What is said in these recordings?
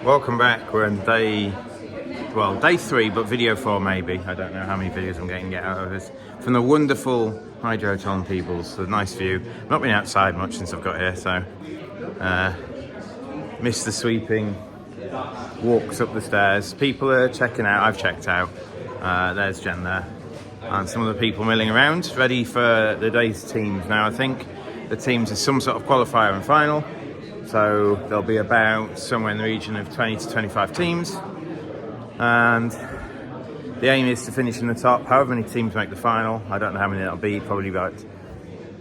Welcome back. We're on day 3, but video 4 maybe. I don't know how many videos I'm getting out of this. From the wonderful Hydro Hotel in Peebles, the nice view. I've not been outside much since I've got here, so missed the sweeping walks up the stairs. People are checking out. I've checked out. There's Jen there. And some of the people milling around, ready for the day's teams. Now I think the teams are some sort of qualifier and final. So there'll be about somewhere in the region of 20 to 25 teams. And the aim is to finish in the top. However many teams make the final, I don't know how many that'll be. Probably about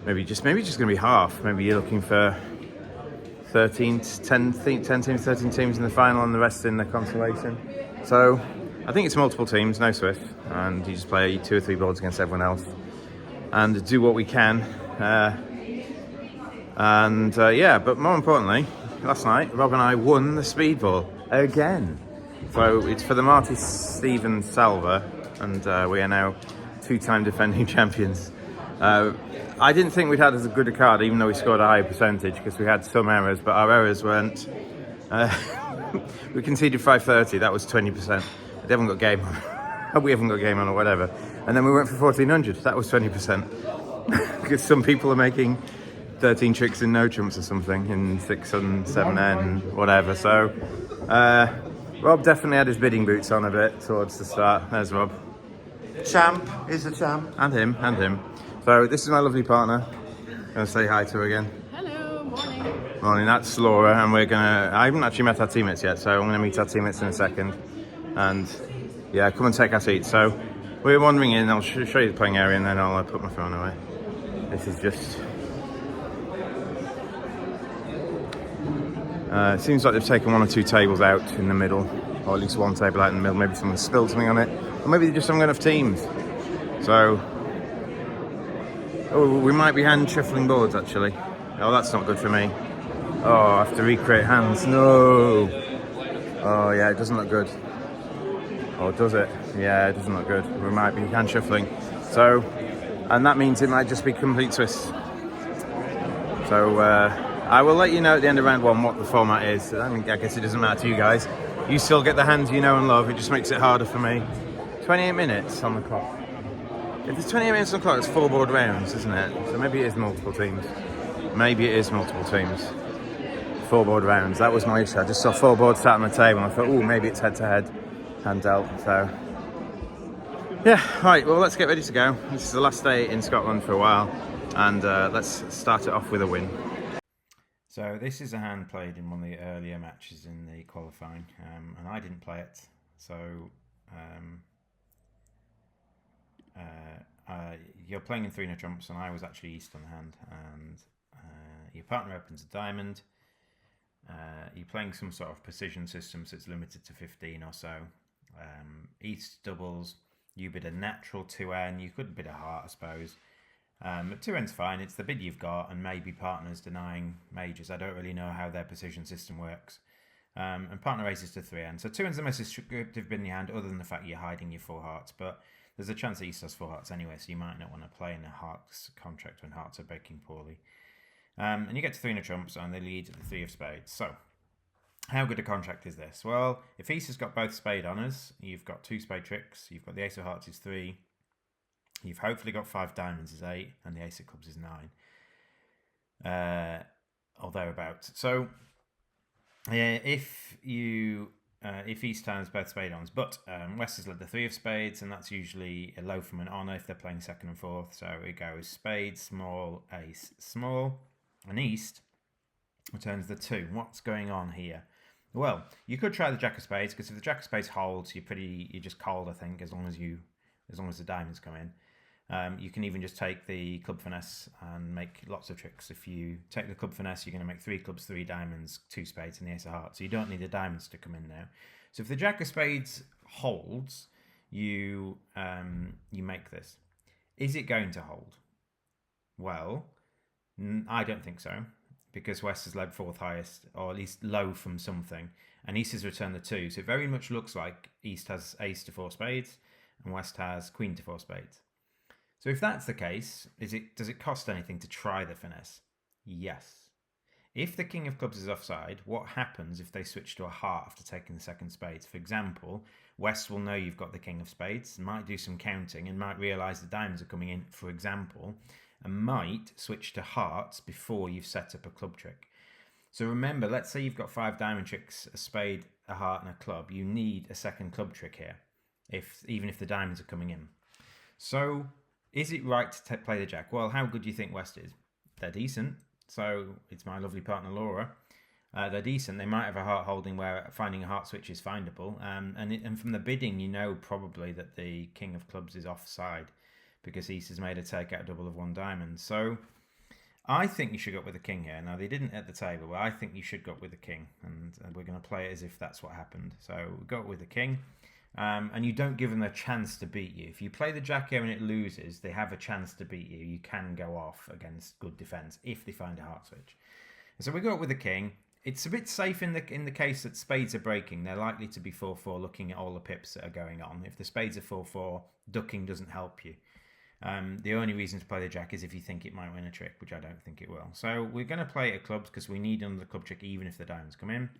maybe just going to be half. Maybe you're looking for 10 teams, 13 teams in the final, and the rest in the consolation. So I think it's multiple teams, no Swift, and you just play 2 or 3 boards against everyone else and do what we can. But more importantly, last night Rob and I won the speedball again. So it's for the Marty Stevens Salver, and we are now 2-time defending champions. I didn't think we'd had as good a card, even though we scored a higher percentage, because we had some errors, but our errors weren't. We conceded 530, that was 20%. We haven't got game on. We haven't got game on or whatever. And then we went for 1400, that was 20%. Because some people are making 13 tricks in no trumps or something in 6 and 7 and whatever. So Rob definitely had his bidding boots on a bit towards the start. There's Rob. Champ is a champ. And him. So this is my lovely partner. I'm going to say hi to her again. Hello, morning. Morning, that's Laura, and I haven't actually met our teammates yet, so I'm going to meet our teammates in a second. And yeah, come and take our seats. So we're wandering in, I'll show you the playing area and then I'll put my phone away. This is just... it seems like they've taken 1 or 2 tables out in the middle, or at least 1 table out in the middle. Maybe someone spilled something on it, or maybe they just haven't got enough teams. So, we might be hand shuffling boards actually. Oh, that's not good for me. Oh, I have to recreate hands. No. Oh yeah, it doesn't look good. Or does it? Yeah, it doesn't look good. We might be hand shuffling. So, and that means it might just be complete twists. So, I will let you know at the end of round 1 what the format is. I guess it doesn't matter to you guys. You still get the hands you know and love. It just makes it harder for me. 28 minutes on the clock. If there's 28 minutes on the clock, it's 4 board rounds, isn't it? So maybe it is multiple teams. 4 board rounds. That was my issue. I just saw 4 boards sat on the table and I thought, oh, maybe it's head-to-head, hand dealt. So, yeah, right, well, let's get ready to go. This is the last day in Scotland for a while. And let's start it off with a win. So this is a hand played in one of the earlier matches in the qualifying, and I didn't play it. So you're playing in 3 no trumps, and I was actually east on the hand. And your partner opens a diamond. You're playing some sort of precision system, so it's limited to 15 or so. East doubles. You bid a natural 2N. You could bid a heart, I suppose. But 2N's fine, it's the bid you've got, and maybe partner's denying majors. I don't really know how their precision system works. And partner raises to 3N. So 2N's the most restrictive bid in your hand, other than the fact you're hiding your 4 hearts. But there's a chance that East has 4 hearts anyway, so you might not want to play in a hearts contract when hearts are breaking poorly. And you get to 3 no trumps, and they lead the 3 of spades. So, how good a contract is this? Well, if East has got both spade honours, you've got 2 spade tricks, you've got the ace of hearts is 3, you've hopefully got 5 diamonds is 8, and the ace of clubs is 9. Or thereabouts. So, if East has both spade honours, but West has led the 3 of spades, and that's usually a low from an honour if they're playing 2nd and 4th. So it goes spade, small, ace, small, and East returns the 2. What's going on here? Well, you could try the jack of spades, because if the jack of spades holds, you're just cold, I think, as long as the diamonds come in. You can even just take the club finesse and make lots of tricks. If you take the club finesse, you're going to make 3 clubs, 3 diamonds, 2 spades, and the ace of hearts. So you don't need the diamonds to come in now. So if the jack of spades holds, you make this. Is it going to hold? Well, I don't think so, because West has led 4th highest, or at least low from something, and East has returned the 2. So it very much looks like East has ace to 4 spades, and West has queen to 4 spades. So if that's the case, does it cost anything to try the finesse? Yes. If the king of clubs is offside, what happens if they switch to a heart after taking the second spades? For example, West will know you've got the king of spades, might do some counting and might realise the diamonds are coming in, for example, and might switch to hearts before you've set up a club trick. So remember, let's say you've got 5 diamond tricks, a spade, a heart and a club. You need a second club trick here, even if the diamonds are coming in. So is it right to play the jack? Well, how good do you think West is? They're decent. So it's my lovely partner Laura. They're decent. They might have a heart holding where finding a heart switch is findable. And from the bidding, you know probably that the king of clubs is offside because East has made a takeout double of 1 diamond. So I think you should go up with the king here. Now, they didn't at the table, but I think you should go up with the king. And we're going to play it as if that's what happened. So we go up with the king. And you don't give them a chance to beat you. If you play the jack here and it loses, they have a chance to beat you. You can go off against good defence if they find a heart switch. So we go up with the king. It's a bit safe in the case that spades are breaking. They're likely to be 4-4 looking at all the pips that are going on. If the spades are 4-4, ducking doesn't help you. The only reason to play the jack is if you think it might win a trick, which I don't think it will. So we're going to play it at clubs because we need another club trick even if the diamonds come in.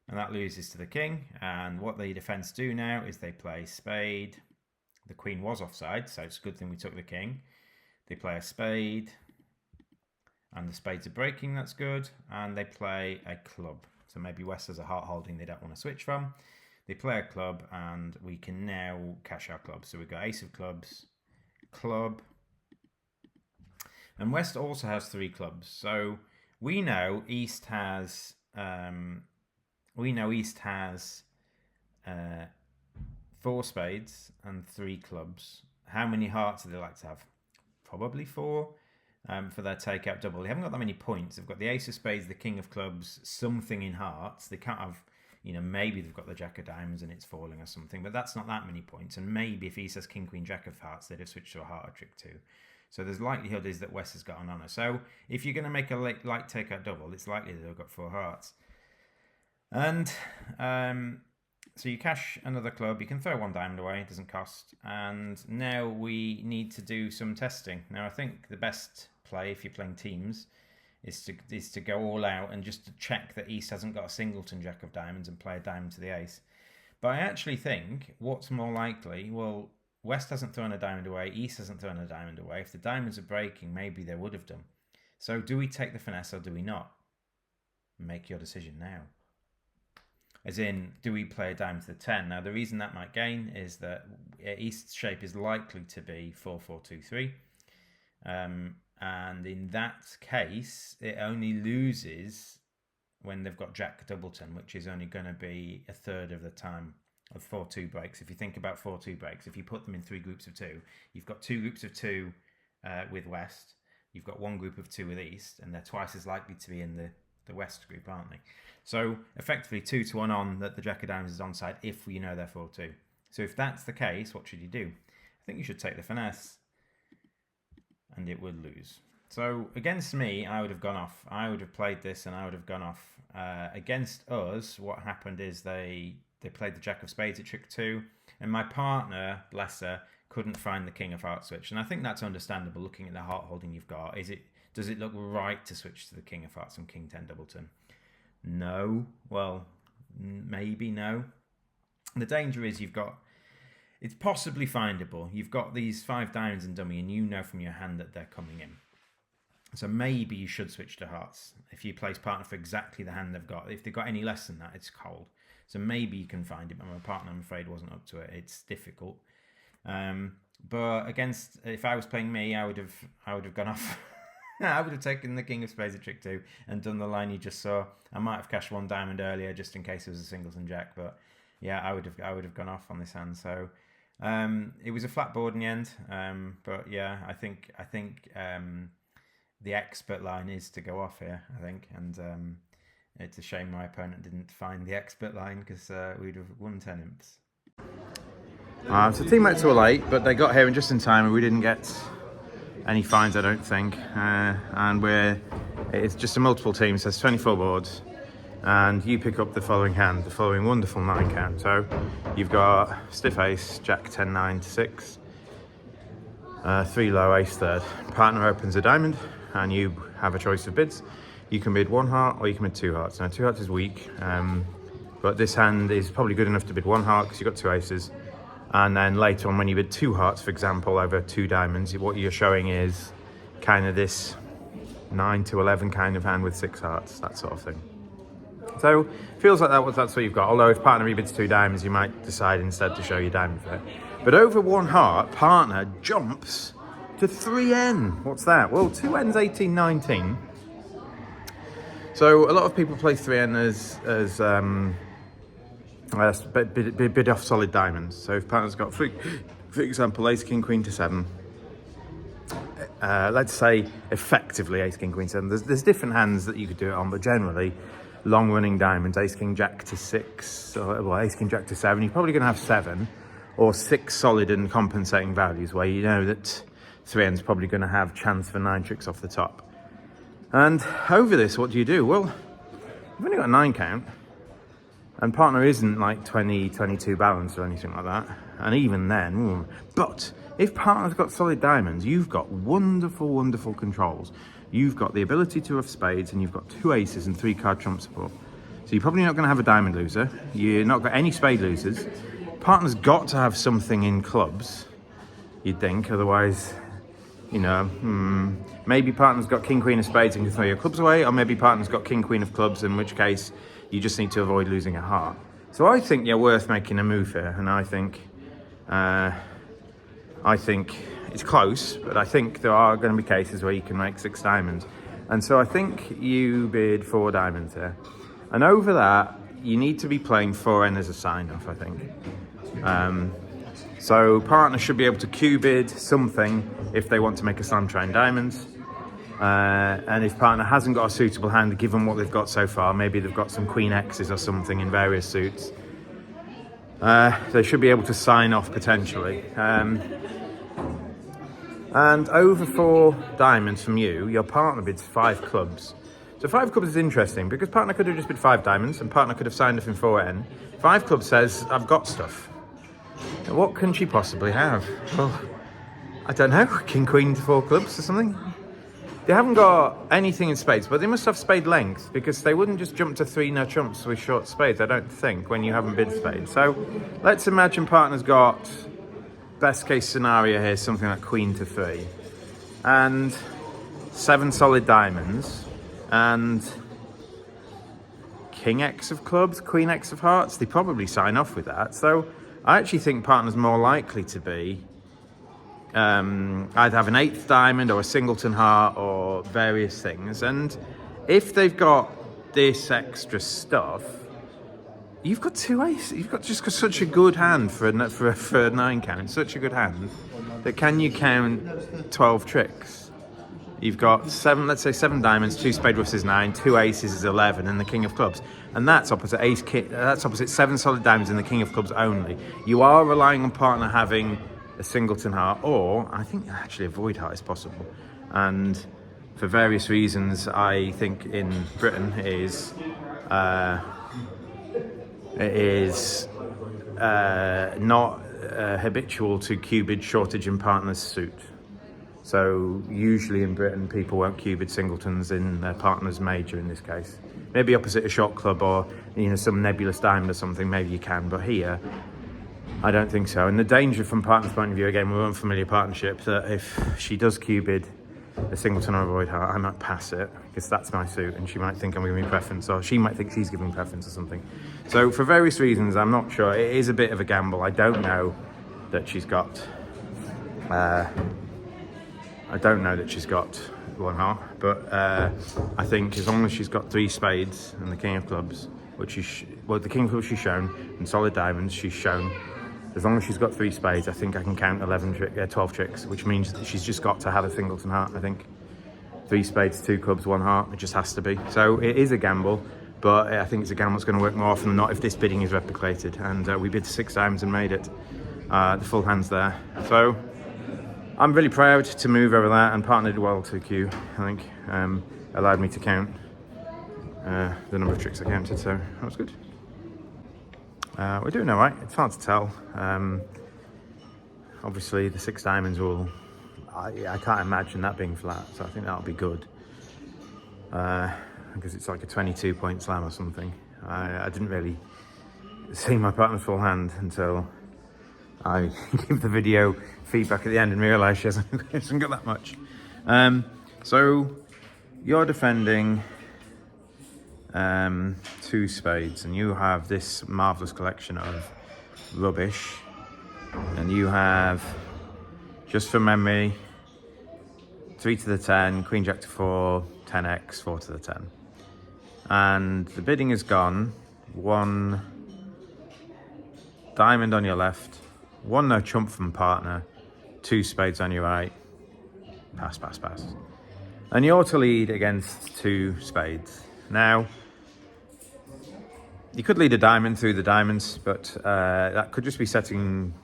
And that loses to the king. And what the defence do now is they play spade. The queen was offside, so it's a good thing we took the king. They play a spade. And the spades are breaking, that's good. And they play a club. So maybe West has a heart holding they don't want to switch from. They play a club and we can now cash our clubs. So we've got ace of clubs, club. And West also has 3 clubs. So we know East has... East has 4 spades and 3 clubs. How many hearts do they like to have? Probably 4 for their takeout double. They haven't got that many points. They've got the ace of spades, the king of clubs, something in hearts. They can't have, maybe they've got the jack of diamonds and it's falling or something, but that's not that many points. And maybe if East has king, queen, jack of hearts, they'd have switched to a heart or trick too. So there's likelihood is that West has got an honour. So if you're going to make a light takeout double, it's likely that they've got 4 hearts. And so you cash another club. You can throw 1 diamond away. It doesn't cost. And now we need to do some testing. Now I think the best play if you're playing teams is to go all out and just to check that East hasn't got a singleton jack of diamonds and play a diamond to the ace. But I actually think what's more likely, well, West hasn't thrown a diamond away. East hasn't thrown a diamond away. If the diamonds are breaking, maybe they would have done. So do we take the finesse or do we not? Make your decision now. As in, do we play a diamond to the 10? Now, the reason that might gain is that East's shape is likely to be 4-4-2-3. And in that case, it only loses when they've got Jack Doubleton, which is only going to be a third of the time of 4-2 breaks. If you think about 4-2 breaks, if you put them in 3 groups of 2, you've got 2 groups of 2 with West, you've got 1 group of 2 with East, and they're twice as likely to be in the West group, aren't they? So effectively 2-1 on that the Jack of Diamonds is onside if you know they're 4-2. So if that's the case, what should you do? I think you should take the finesse and it would lose. So against me, I would have gone off. I would have played this and I would have gone off. Against us, what happened is they played the Jack of Spades at trick 2 and my partner, bless her, couldn't find the King of Hearts switch. And I think that's understandable looking at the heart holding you've got. Does it look right to switch to the King of Hearts on King 10 Doubleton? No. Well, maybe no. The danger is it's possibly findable. You've got these 5 diamonds in dummy and you know from your hand that they're coming in. So maybe you should switch to hearts. If you place partner for exactly the hand they've got. If they've got any less than that, it's cold. So maybe you can find it, but my partner, I'm afraid, wasn't up to it. It's difficult. But if I was playing me, I would have gone off. I would have taken the King of Spades at trick 2 and done the line you just saw. I might have cashed 1 diamond earlier just in case it was a singleton jack, but yeah, I would have gone off on this hand. So it was a flat board in the end. But yeah, I think the expert line is to go off here, I think, and it's a shame my opponent didn't find the expert line because we'd have won 10 imps. So the team went to a late, but they got here just in time and we didn't get any fines, I don't think. And it's just a multiple team, so it's 24 boards. And you pick up the following hand, the following wonderful 9 count. So you've got stiff ace, jack 10, 9 to 6, 3 low, ace third. Partner opens a diamond and you have a choice of bids. you can bid 1 heart or you can bid 2 hearts. Now 2 hearts is weak, but this hand is probably good enough to bid 1 heart because you've got 2 aces. And then later on when you bid 2 hearts, for example, over 2 diamonds, what you're showing is kind of this 9 to 11 kind of hand with 6 hearts, that sort of thing. So feels like that's what you've got. Although if partner rebids 2 diamonds, you might decide instead to show your diamond fit. But over 1 heart, partner jumps to 3N. What's that? Well, 2N's 18, 19. So a lot of people play 3N as bid off solid diamonds. So if partner's got, for example, ace, king, queen to 7. Let's say effectively ace, king, queen, 7. There's different hands that you could do it on, but generally long running diamonds, ace, king, jack to 6, or well, ace, king, jack to 7. You're probably going to have 7 or 6 solid and compensating values where you know that 3N's probably going to have chance for 9 tricks off the top. And over this, what do? Well, you've only got a 9 count, and partner isn't like 20, 22 balanced or anything like that. And even then, but if partner's got solid diamonds, you've got wonderful, wonderful controls. You've got the ability to have spades, and you've got 2 aces and 3 card trump support. So you're probably not going to have a diamond loser. You're not got any spade losers. Partner's got to have something in clubs, you'd think. Otherwise, you know, maybe partner's got king, queen of spades and can throw your clubs away, or maybe partner's got king, queen of clubs, in which case you just need to avoid losing a heart. So I think you're worth making a move here, and I think it's close, but I think there are going to be cases where you can make 6 diamonds. And so I think you bid 4 diamonds here. And over that, you need to be playing 4N as a sign-off, I think. So partner should be able to Q-bid something if they want to make a slam train diamonds. And if partner hasn't got a suitable hand, given what they've got so far, maybe they've got some queen X's or something in various suits, they should be able to sign off potentially. And over 4 diamonds from you, your partner bids 5 clubs. So 5 clubs is interesting because partner could have just bid 5 diamonds and partner could have signed off in 4N. 5 clubs says, I've got stuff. Now, what can she possibly have? Well, I don't know, king, queen to 4 clubs or something? They haven't got anything in spades, but they must have spade length because they wouldn't just jump to 3 no trumps with short spades, I don't think, when you haven't bid spades. So let's imagine partner's got, best case scenario here, something like queen to 3 and 7 solid diamonds and king X of clubs, queen X of hearts. They probably sign off with that. So I actually think partner's more likely to be either have an 8th diamond or a singleton heart or various things. And if they've got this extra stuff, you've got 2 aces. You've got just got such a good hand for a 9 count. Such a good hand that can you count 12 tricks? You've got 7, let's say 7 diamonds, 2 spade ruffs is 9, 2 aces is 11, and the king of clubs. And that's opposite ace. That's opposite 7 solid diamonds and the king of clubs only. You are relying on partner having a singleton heart, or I think actually a void heart is possible. And for various reasons, I think in Britain it is not habitual to Q-bid shortage in partner's suit. So usually in Britain, people won't Q-bid singletons in their partner's major in this case. Maybe opposite a short club or some nebulous diamond or something, maybe you can, but here, I don't think so. And the danger from partner's point of view, again, with unfamiliar partnership, that if she does Q-bid a singleton or a void heart, I might pass it because that's my suit and she might think I'm giving preference, or she might think she's giving preference or something. So for various reasons, I'm not sure. It is a bit of a gamble. I don't know that she's got one heart, but I think as long as she's got 3 spades and the king of clubs, which is the king of clubs she's shown, and solid diamonds she's shown. As long as she's got 3 spades, I think I can count 12 tricks, which means that she's just got to have a singleton heart, I think. 3 spades, 2 clubs, 1 heart, it just has to be. So it is a gamble, but I think it's a gamble that's going to work more often than not if this bidding is replicated. And we bid 6 diamonds and made it. The full hand's there. So I'm really proud to move over that, and partner did well to Q, I think. Allowed me to count the number of tricks I counted, so that was good. We're doing all right. It's hard to tell. Obviously, the 6 diamonds I can't imagine that being flat, so I think that'll be good. because it's like a 22-point slam or something. I didn't really see my partner's full hand until I give the video feedback at the end and realise she hasn't got that much. So you're defending 2 spades, and you have this marvellous collection of rubbish, and you have, just from memory, 3 to the 10, Queen Jack to 4, 10x, 4 to the 10. And the bidding has gone 1 diamond on your left, 1 no chump from partner, 2 spades on your right, pass, pass, pass. And you're to lead against 2 spades. Now, you could lead a diamond through the diamonds, but that could just be setting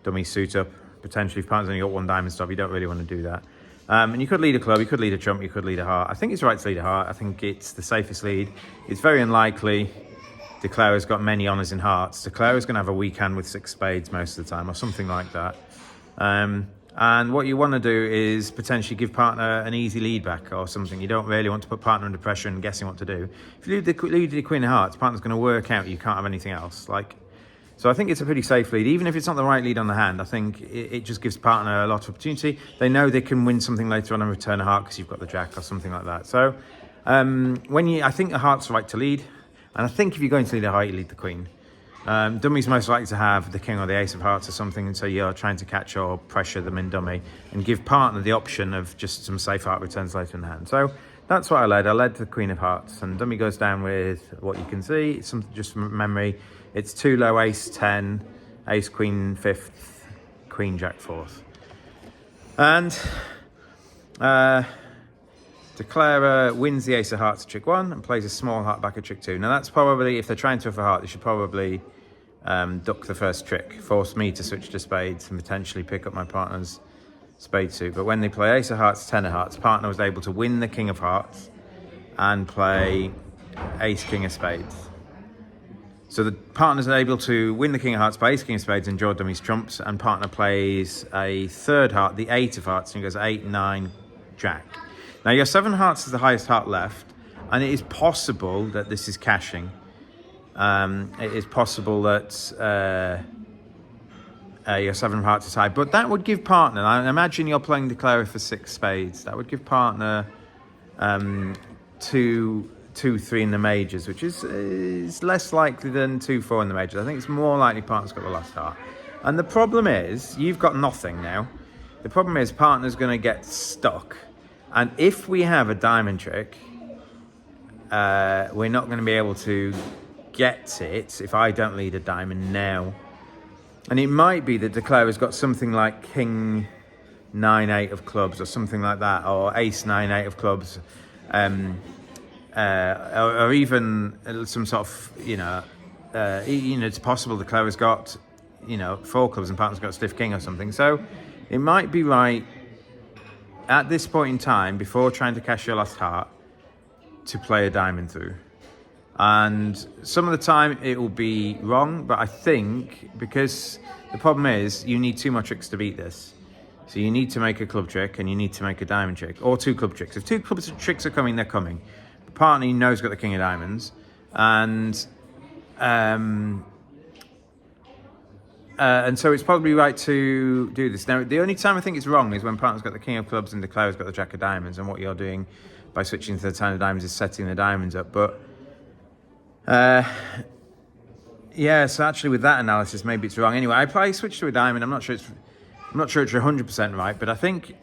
dummy suit up. Potentially, if partner's only got 1 diamond stop, you don't really want to do that. And you could lead a club, you could lead a trump, you could lead a heart. I think it's right to lead a heart. I think it's the safest lead. It's very unlikely Declarer's got many honours in hearts. Declarer's going to have a weak hand with 6 spades most of the time, or something like that. And what you want to do is potentially give partner an easy lead back or something. You don't really want to put partner under pressure and guessing what to do. If you lead the Queen of Hearts, partner's going to work out you can't have anything else. So I think it's a pretty safe lead. Even if it's not the right lead on the hand, I think it just gives partner a lot of opportunity. They know they can win something later on and return a heart because you've got the jack or something like that. So I think the heart's right to lead. And I think if you're going to lead a heart, you lead the queen. Dummy's most likely to have the king or the ace of hearts or something, and so you're trying to catch or pressure them in dummy and give partner the option of just some safe heart returns later in the hand. So that's what I led. I led the queen of hearts, and dummy goes down with what you can see. It's something just from memory. It's 2 low, ace 10, ace queen 5th, queen jack 4th. And Declarer wins the ace of hearts at trick 1 and plays a small heart back at trick 2. Now that's probably, if they're trying to have a heart, they should probably duck the first trick, force me to switch to spades and potentially pick up my partner's spade suit. But when they play ace of hearts, 10 of hearts, partner was able to win the king of hearts and play ace king of spades. So the partner's able to win the king of hearts, play ace king of spades and draw dummy's trumps, and partner plays a 3rd heart, the 8 of hearts, and he goes 8, 9, jack. Now your 7 hearts is the highest heart left, and it is possible that this is cashing. It is possible that your 7 hearts is high, but that would give partner, I imagine you're playing Declarer for 6 spades, that would give partner 2, 3 in the majors, which is less likely than 2, 4 in the majors. I think it's more likely partner's got the last heart. And the problem is, you've got nothing now. The problem is partner's going to get stuck. And if we have a diamond trick, we're not going to be able to get it if I don't lead a diamond now. And it might be that Declarer's got something like king 9, 8 of clubs or something like that, or ace 9, 8 of clubs, or even some sort of, it's possible Declarer's got, 4 clubs and partner's got a stiff king or something. So it might be right at this point in time, before trying to cash your last heart, to play a diamond through. And some of the time it will be wrong, but I think because the problem is you need 2 more tricks to beat this. So you need to make a club trick and you need to make a diamond trick, or 2 club tricks. If 2 club tricks are coming, they're coming. The partner knows got the king of diamonds, and so it's probably right to do this. Now, the only time I think it's wrong is when partner's got the king of clubs and Declarer's got the jack of diamonds, and what you're doing by switching to the 10 of diamonds is setting the diamonds up. But so actually with that analysis, maybe it's wrong. Anyway, I probably switch to a diamond. I'm not sure it's 100% right, but I think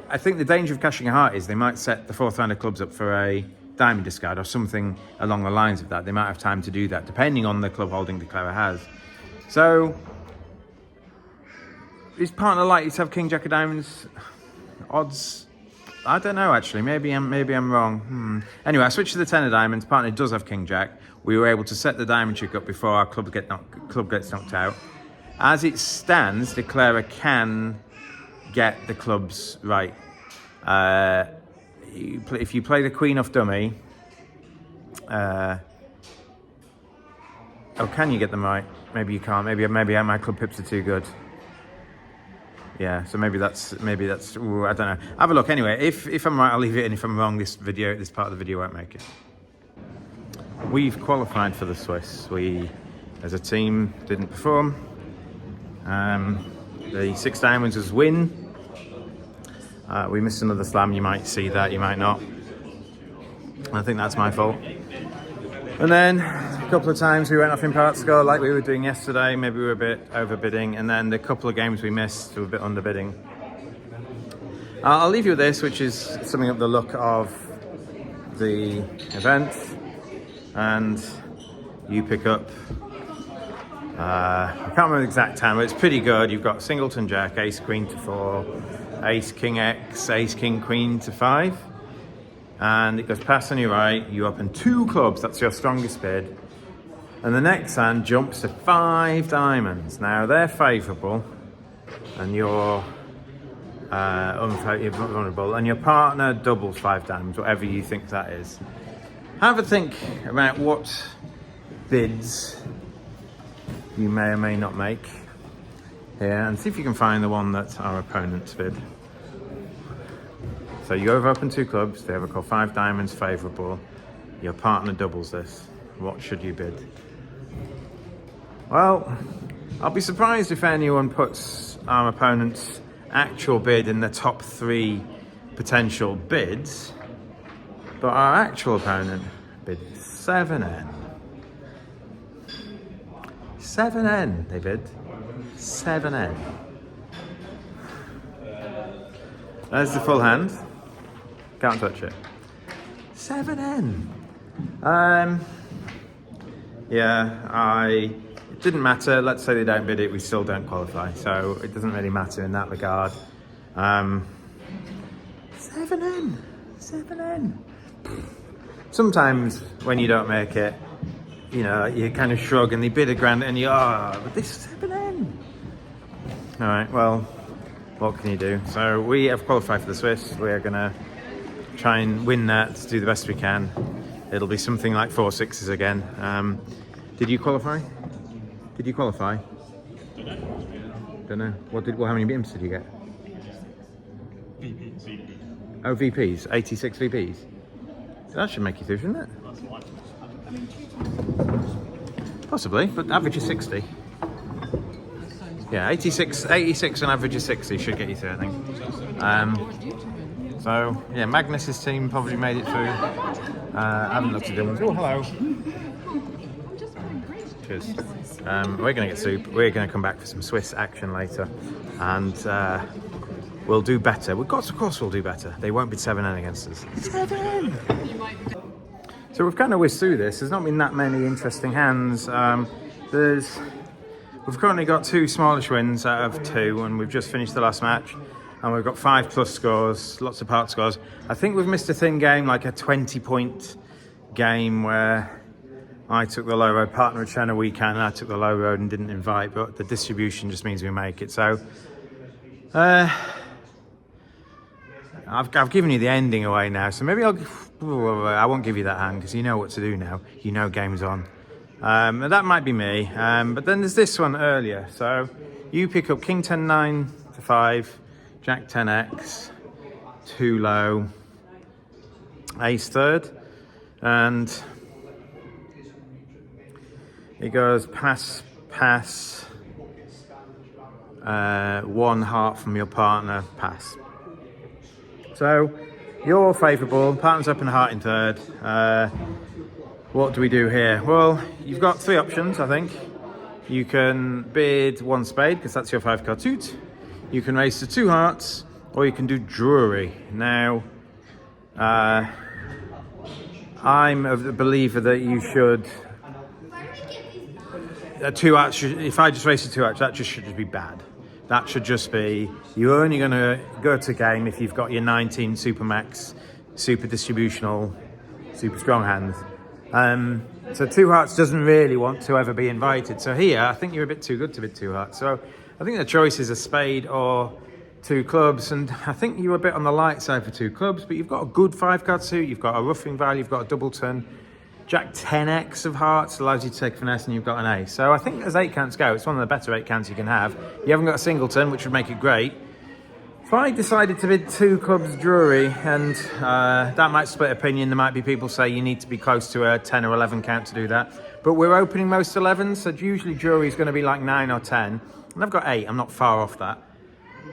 the danger of cashing a heart is they might set the 4th round of clubs up for a diamond discard or something along the lines of that. They might have time to do that, depending on the club holding Declarer has. So is partner likely to have king jack of diamonds? Odds, I don't know actually. Maybe I'm wrong. Anyway, I switched to the 10 of diamonds. Partner does have king jack. We were able to set the diamond trick up before our club gets knocked out. As it stands, Declarer can get the clubs right. If you play the queen off dummy, can you get them right? Maybe you can't. Maybe my club pips are too good. Yeah, so maybe that's ooh, I don't know. Have a look anyway. If I'm right, I'll leave it, and if I'm wrong, this part of the video won't make it. We've qualified for the Swiss. We, as a team, didn't perform. The 6 diamonds was win. We missed another slam. You might see that, you might not. I think that's my fault. And then a couple of times we went off in part score like we were doing yesterday. Maybe we were a bit overbidding. And then the couple of games we missed, we were a bit underbidding. I'll leave you with this, which is summing up the look of the event. And you pick up, I can't remember the exact time, but it's pretty good. You've got singleton jack, ace queen to 4, ace king x, ace king queen to 5. And it goes past on your right, you open 2 clubs, that's your strongest bid. And the next hand jumps to 5 diamonds. Now they're favourable, and you're vulnerable, and your partner doubles 5 diamonds, whatever you think that is. Have a think about what bids you may or may not make here, and see if you can find the one that our opponents bid. So you open 2 clubs, they overcall 5 diamonds favourable, your partner doubles this. What should you bid? Well, I'll be surprised if anyone puts our opponent's actual bid in the top 3 potential bids, but our actual opponent bid 7N. 7N they bid. 7N. There's the full hand. Can't touch it. 7N. Yeah, it didn't matter. Let's say they don't bid it, we still don't qualify. So it doesn't really matter in that regard. 7N. 7N. Sometimes when you don't make it, you know, you kind of shrug and they bid a grand and but this is 7N. All right, well, what can you do? So we have qualified for the Swiss. We are going to try and win that, do the best we can. It'll be something like 4 6s again. Did you qualify? Did you qualify? Don't know. How many BIMs did you get? VPs. Oh, VPs. 86 VPs. That should make you through, shouldn't it? Possibly, but average is 60. Yeah, 86 and average is 60 should get you through, I think. So, yeah, Magnus's team probably made it through. I haven't looked at Dylan's. Oh, hello. Cheers. We're going to get soup. We're going to come back for some Swiss action later. And we'll do better. Of course we'll do better. They won't be 7N against us. 7N! So we've kind of whizzed through this. There's not been that many interesting hands. We've currently got 2 smallish wins out of 2, and we've just finished the last match. And we've got 5+ scores, lots of part scores. I think we've missed a thin game, like a 20-point game where I took the low road, partner had shown a weak hand, and I took the low road and didn't invite, but the distribution just means we make it. So I've given you the ending away now, so maybe I won't give you that hand because you know what to do now. You know game's on. And that might be me. But then there's this one earlier. So you pick up King 10-9 to 5, Jack 10x, 2 low, Ace third, and it goes pass, 1 heart from your partner, pass. So you're favourable, partner's up in heart in third. What do we do here? Well, you've got 3 options, I think. You can bid 1 spade, because that's your 5-card suit. You can raise to 2 hearts, or you can do drury. Now, I'm a believer that you should... 2 hearts, if I just raise to 2 hearts, that should just be bad. That should just be, you're only going to go to game if you've got your 19 Supermax, super distributional, super strong hands. So 2 hearts doesn't really want to ever be invited. So here, I think you're a bit too good to bid 2 hearts. So I think the choice is a spade or 2 clubs. And I think you're a bit on the light side for 2 clubs, but you've got a good 5-card suit. You've got a roughing value. You've got a double turn. Jack 10x of hearts allows you to take finesse, and you've got an ace. So I think as 8 counts go, it's one of the better 8 counts you can have. You haven't got a singleton, which would make it great. If I decided to bid 2 clubs Drury, and that might split opinion, there might be people say you need to be close to a 10 or 11 count to do that. But we're opening most 11s, so usually Drury is going to be like 9 or 10. And I've got 8, I'm not far off that.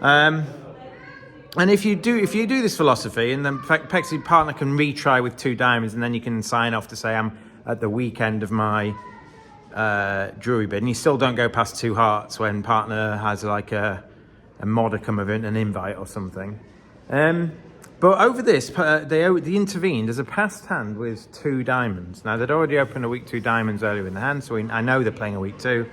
And if you do this philosophy, and then Pexy partner can retry with 2 diamonds, and then you can sign off to say I'm at the weekend of my Drury bid, and you still don't go past 2 hearts when partner has like a modicum of an invite or something. But over this, they intervened as a passed hand with 2 diamonds. Now, they'd already opened a week 2 diamonds earlier in the hand, so I know they're playing a week 2.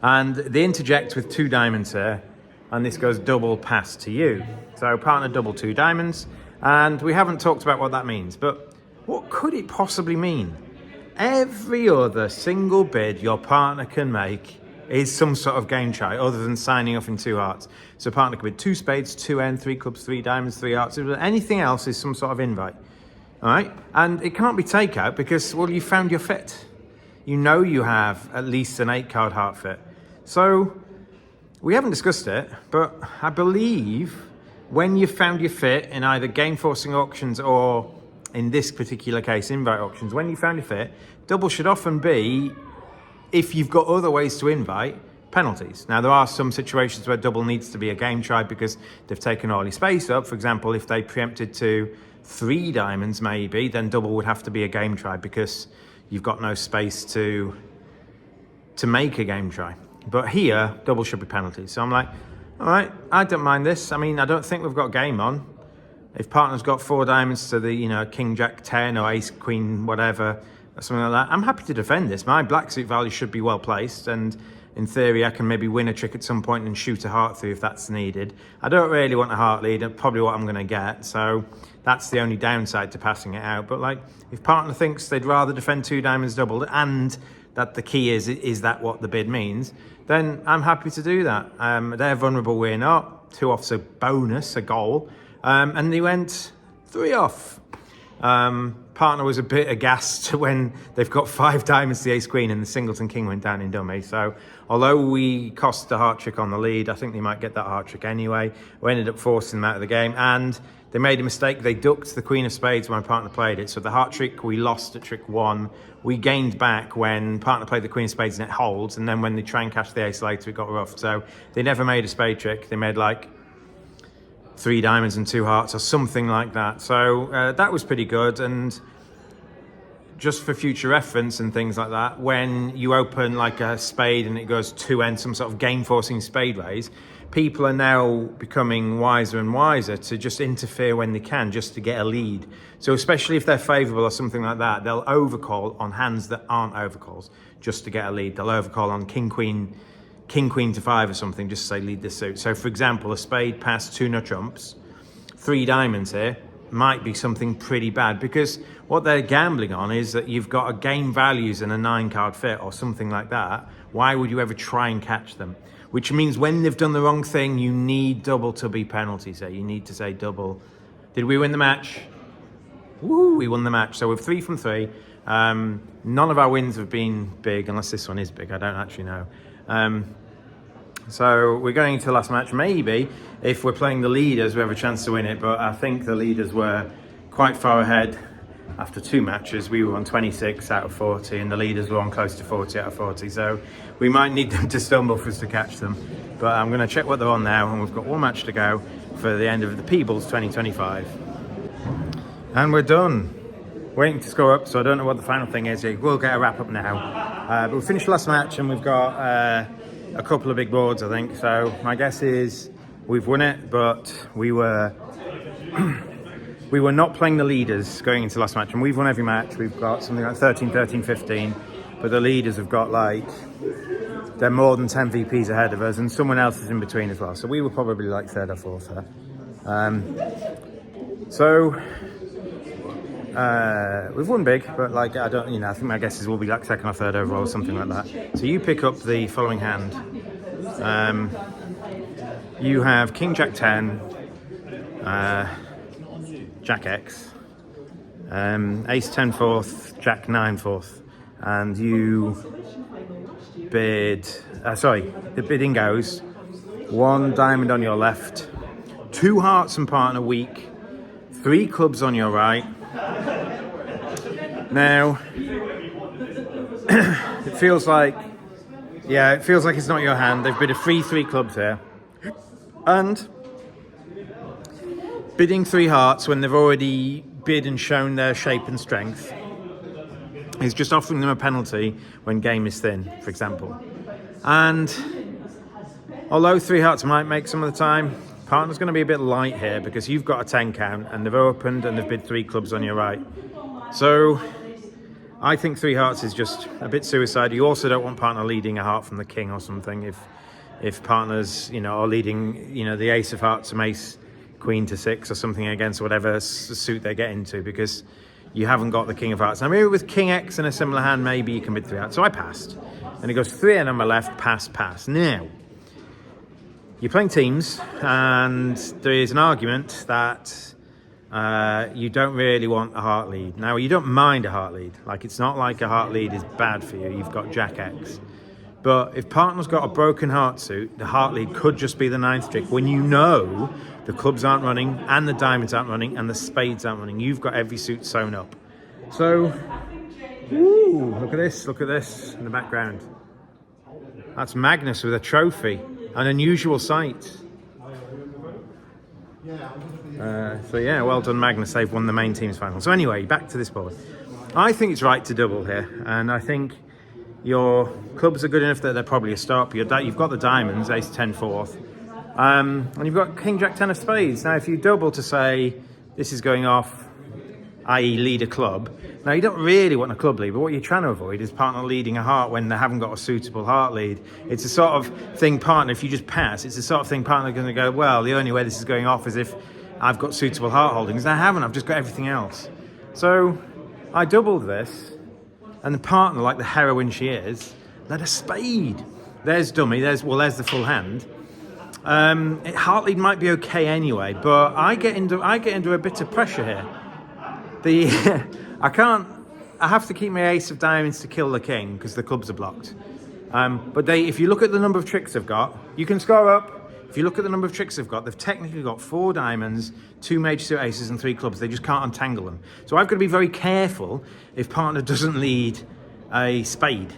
And they interject with 2 diamonds here, and this goes double pass to you. So partner double 2 diamonds, and we haven't talked about what that means, but what could it possibly mean? Every other single bid your partner can make is some sort of game try, other than signing off in 2 hearts. So partner could bid 2 spades, 2 N, 3 clubs, 3 diamonds, 3 hearts. Anything else is some sort of invite. All right? And it can't be takeout because, well, you found your fit. You know you have at least an 8-card heart fit. So we haven't discussed it, but I believe when you've found your fit in either game-forcing auctions or, in this particular case, invite auctions, when you found your fit, double should often be, if you've got other ways to invite, penalties. Now, there are some situations where double needs to be a game try because they've taken all your space up. For example, if they preempted to 3 diamonds maybe, then double would have to be a game try because you've got no space to make a game try. But here, double should be penalties. So I'm like, all right, I don't mind this. I mean, I don't think we've got game on. If partner's got 4 diamonds to the, King, Jack, 10 or Ace, Queen, whatever, or something like that, I'm happy to defend this. My black suit value should be well placed, and in theory, I can maybe win a trick at some point and shoot a heart through if that's needed. I don't really want a heart lead, probably what I'm going to get, so that's the only downside to passing it out. But like, if partner thinks they'd rather defend 2 diamonds doubled, and that the key is that what the bid means, then I'm happy to do that. They're vulnerable, we're not. 2 off's a bonus, a goal. And they went 3 off. Partner was a bit aghast when they've got 5 diamonds to the ace queen and the singleton king went down in dummy. So although we cost the heart trick on the lead, I think they might get that heart trick anyway. We ended up forcing them out of the game, and they made a mistake. They ducked the queen of spades when my partner played it. So the heart trick we lost at trick 1. We gained back when partner played the queen of spades and it holds, and then when they try and catch the ace later, it got rough. So they never made a spade trick. They made like 3 diamonds and 2 hearts or something like that. So that was pretty good. And just for future reference and things like that, when you open like a spade and it goes 2N, some sort of game forcing spade raise, people are now becoming wiser and wiser to just interfere when they can, just to get a lead. So especially if they're favourable or something like that, they'll overcall on hands that aren't overcalls just to get a lead. They'll overcall on king, queen to 5 or something, just to say lead this suit. So for example, a spade past 2 no trumps, 3 diamonds here, might be something pretty bad, because what they're gambling on is that you've got a game values and a 9-card fit or something like that. Why would you ever try and catch them? Which means when they've done the wrong thing, you need double to be penalties here. You need to say double. Did we win the match? Woo, we won the match. So we're 3 from 3. None of our wins have been big, unless this one is big. I don't actually know. So we're going into the last match. Maybe if we're playing the leaders, we have a chance to win it. But I think the leaders were quite far ahead after 2 matches. We were on 26 out of 40, and the leaders were on close to 40 out of 40. So we might need them to stumble for us to catch them. But I'm going to check what they're on now, and we've got 1 match to go for the end of the Peebles 2025. And we're done. Waiting to score up, so I don't know what the final thing is. We'll get a wrap up now. But we finished the last match, and we've got a couple of big boards, I think. So my guess is we've won it, but we were we were not playing the leaders going into the last match, and we've won every match. We've got something like 13, 13, 15, but the leaders have got like, they're more than 10 VPs ahead of us, and someone else is in between as well. So we were probably like 3rd or 4th there. We've won big, but like, I think my guess is we'll be like 2nd or 3rd overall, something like that. So you pick up the following hand. You have King, Jack 10, Jack X, Ace 10 4th, Jack 9 4th, and you bid, the bidding goes 1 diamond on your left, 2 hearts and partner weak, 3 clubs on your right. Now, it feels like it's not your hand. They've bid a free 3 clubs here. And bidding 3 hearts when they've already bid and shown their shape and strength is just offering them a penalty when game is thin, for example. And although 3 hearts might make some of the time, partner's going to be a bit light here because you've got a 10 count and they've opened and they've bid 3 clubs on your right. So I think 3 hearts is just a bit suicide. You also don't want partner leading a heart from the king or something if partners, are leading, the ace of hearts, some ace, queen to 6 or something against whatever suit they get into, because you haven't got the king of hearts. Now maybe with king X in a similar hand, maybe you can bid 3 hearts. So I passed. And it goes 3 and on my left, pass. Now, you're playing teams, and there is an argument that you don't really want a heart lead. Now, you don't mind a heart lead. Like, it's not like a heart lead is bad for you. You've got Jack X. But if partner's got a broken heart suit, the heart lead could just be the 9th trick. When you know the clubs aren't running, and the diamonds aren't running, and the spades aren't running, you've got every suit sewn up. So, ooh, look at this in the background. That's Magnus with a trophy, an unusual sight. So yeah, well done Magnus, they've won the main team's final. So anyway, back to this board. I think it's right to double here, and I think your clubs are good enough that they're probably a stop. You've got the diamonds, ace 10 4th, and you've got king jack 10 of spades. Now if you double to say this is going off, i.e. lead a club, now you don't really want a club lead, but what you're trying to avoid is partner leading a heart when they haven't got a suitable heart lead. It's the sort of thing partner, if you just pass, it's the sort of thing partner going to go, well, the only way this is going off is if I've got suitable heart holdings. I haven't, I've just got everything else. So I doubled this, and the partner, like the heroine she is, led a spade. There's dummy, there's the full hand. Heart lead might be okay anyway, but I get into a bit of pressure here. I have to keep my ace of diamonds to kill the king because the clubs are blocked. But if you look at the number of tricks they've got, you can score up. If you look at the number of tricks they've got, they've technically got 4 diamonds, 2 major suit aces and 3 clubs. They just can't untangle them. So I've got to be very careful if partner doesn't lead a spade.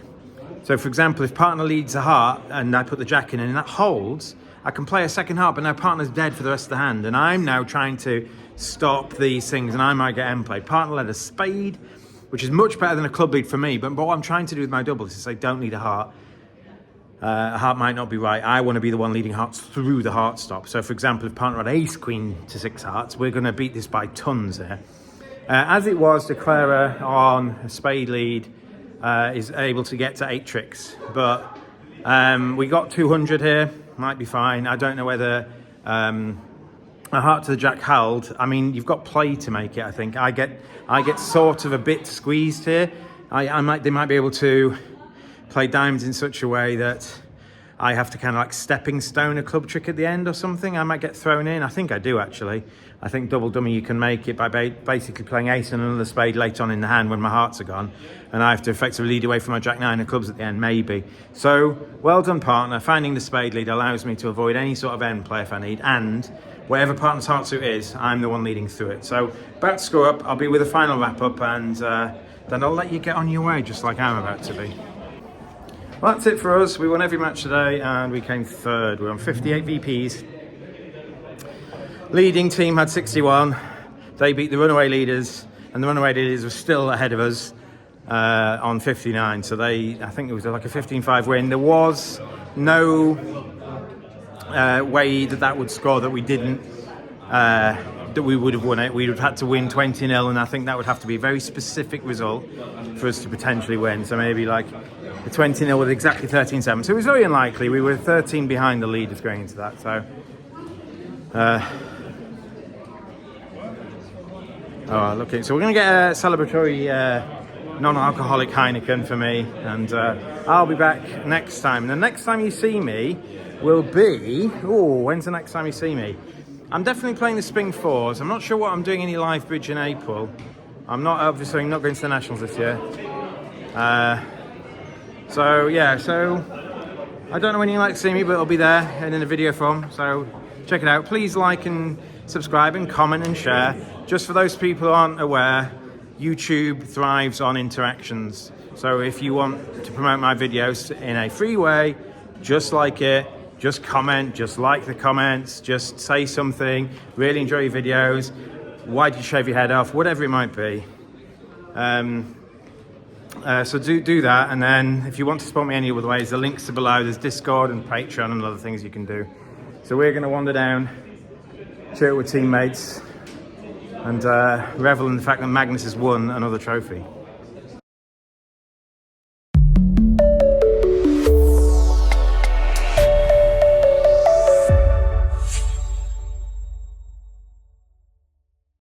So for example, if partner leads a heart and I put the jack in and that holds, I can play a second heart, but now partner's dead for the rest of the hand. And I'm now trying to stop these things and I might get end played. Partner led a spade, which is much better than a club lead for me. But what I'm trying to do with my double is to say, don't lead a heart. A heart might not be right. I want to be the one leading hearts through the heart stop. So, for example, if partner had ace, queen to 6 hearts, we're going to beat this by tons here. As it was, declarer on a spade lead is able to get to 8 tricks. But we got 200 here. Might be fine. I don't know whether a heart to the jack held. I mean, you've got play to make it, I think. I get sort of a bit squeezed here. They might be able to play diamonds in such a way that I have to kind of like stepping stone a club trick at the end or something. I might get thrown in. I think I do actually. I think double dummy you can make it by basically playing ace and another spade later on in the hand when my hearts are gone, and I have to effectively lead away from my jack 9 of clubs at the end, maybe. So well done partner. Finding the spade lead allows me to avoid any sort of end play if I need, and whatever partner's heart suit is, I'm the one leading through it. So back to score up. I'll be with a final wrap up, and then I'll let you get on your way just like I'm about to be. Well, that's it for us. We won every match today and we came third. We're on 58 VPs. Leading team had 61. They beat the runaway leaders, and the runaway leaders were still ahead of us on 59. So I think it was like a 15-5 win. There was no way that would score that we didn't, that we would have won it. We would have had to win 20-0, and I think that would have to be a very specific result for us to potentially win. So maybe like a 20-0 with exactly 13-7. So it was very unlikely. We were 13 behind the leaders going into that. So, so we're going to get a celebratory non-alcoholic Heineken for me, and I'll be back next time. The next time you see me will be... when's the next time you see me? I'm definitely playing the Spring Fours. I'm not sure what I'm doing any live bridge in April. I'm not going to the Nationals this year. So I don't know when you like to see me, but I'll be there and in a video form. So check it out. Please like and subscribe and comment and share. Just for those people who aren't aware, YouTube thrives on interactions. So if you want to promote my videos in a free way, just like it, just comment, just like the comments, just say something, really enjoy your videos, why did you shave your head off, whatever it might be. So do that, and then if you want to support me any other ways, the links are below. There's Discord and Patreon and other things you can do. So we're going to wander down, chill with teammates, and revel in the fact that Magnus has won another trophy.